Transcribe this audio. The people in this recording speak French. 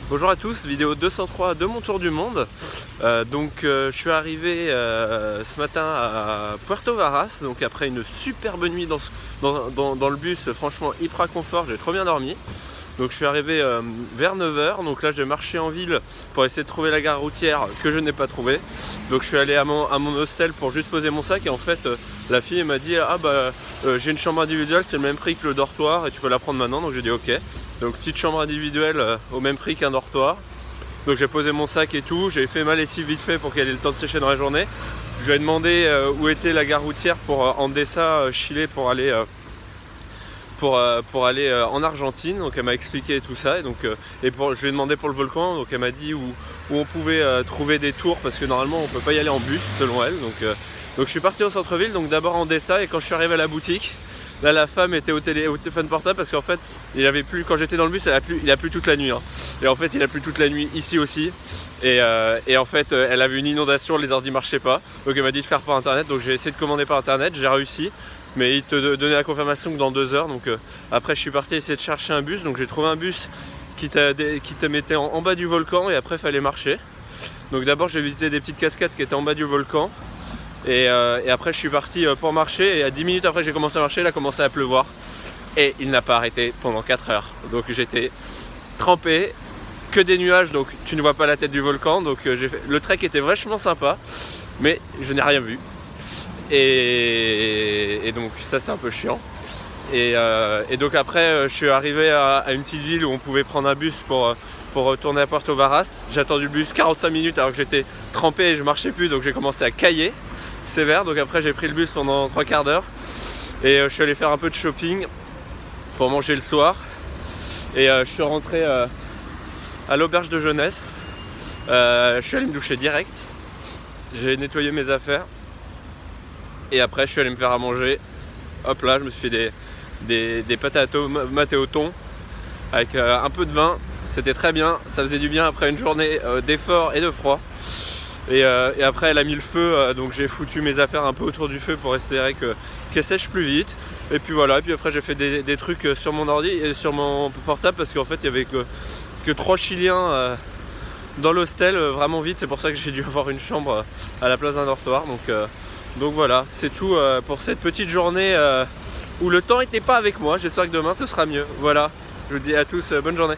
Bonjour à tous, vidéo 203 de mon tour du monde. Je suis arrivé ce matin à Puerto Varas, donc après une superbe nuit dans le bus, franchement hyper confort, j'ai trop bien dormi. Donc je suis arrivé vers 9 h, donc là j'ai marché en ville pour essayer de trouver la gare routière que je n'ai pas trouvée. Donc je suis allé à mon hostel pour juste poser mon sac et en fait la fille m'a dit j'ai une chambre individuelle, c'est le même prix que le dortoir et tu peux la prendre maintenant. Donc j'ai dit ok. Donc petite chambre individuelle au même prix qu'un dortoir. Donc j'ai posé mon sac et tout, j'ai fait ma lessive vite fait pour qu'elle ait le temps de sécher dans la journée. Je lui ai demandé où était la gare routière pour Andesa, Chile, pour aller en Argentine. Donc elle m'a expliqué tout ça et donc je lui ai demandé pour le volcan, donc elle m'a dit où on pouvait trouver des tours parce que normalement on peut pas y aller en bus selon elle. Donc je suis parti au centre-ville, donc d'abord Andesa, et quand je suis arrivé à la boutique, là la femme était au téléphone portable parce qu'en fait il avait plu, quand j'étais dans le bus il a plu toute la nuit hein. Et en fait il a plu toute la nuit ici aussi et en fait elle avait une inondation, les ordi marchaient pas, donc elle m'a dit de faire par internet. Donc j'ai essayé de commander par internet, j'ai réussi, mais il te donnait la confirmation que dans 2 heures. Donc après je suis parti essayer de chercher un bus, donc j'ai trouvé un bus qui te mettait en bas du volcan et après il fallait marcher. Donc d'abord j'ai visité des petites cascades qui étaient en bas du volcan. Et après je suis parti pour marcher et à 10 minutes après que j'ai commencé à marcher, il a commencé à pleuvoir et il n'a pas arrêté pendant 4 heures. Donc j'étais trempé, que des nuages, donc tu ne vois pas la tête du volcan. Donc le trek était vachement sympa mais je n'ai rien vu et donc ça c'est un peu chiant. Et donc après je suis arrivé à une petite ville où on pouvait prendre un bus pour retourner à Puerto Varas. J'ai attendu le bus 45 minutes alors que j'étais trempé et je marchais plus, donc j'ai commencé à cailler sévère. Donc après j'ai pris le bus pendant 3/4 d'heure et je suis allé faire un peu de shopping pour manger le soir et je suis rentré à l'auberge de jeunesse. Je suis allé me doucher direct, j'ai nettoyé mes affaires et après je suis allé me faire à manger. Hop là, je me suis fait des pâtes à tomates et au thon avec un peu de vin. C'était très bien, ça faisait du bien après une journée d'effort et de froid. Et après elle a mis le feu, donc j'ai foutu mes affaires un peu autour du feu pour espérer qu'elle sèche plus vite. Et puis voilà, et puis après j'ai fait des trucs sur mon ordi et sur mon portable parce qu'en fait il y avait que 3 Chiliens dans l'hostel vraiment vite. C'est pour ça que j'ai dû avoir une chambre à la place d'un dortoir. Donc voilà, c'est tout pour cette petite journée où le temps n'était pas avec moi. J'espère que demain ce sera mieux. Voilà, je vous dis à tous bonne journée.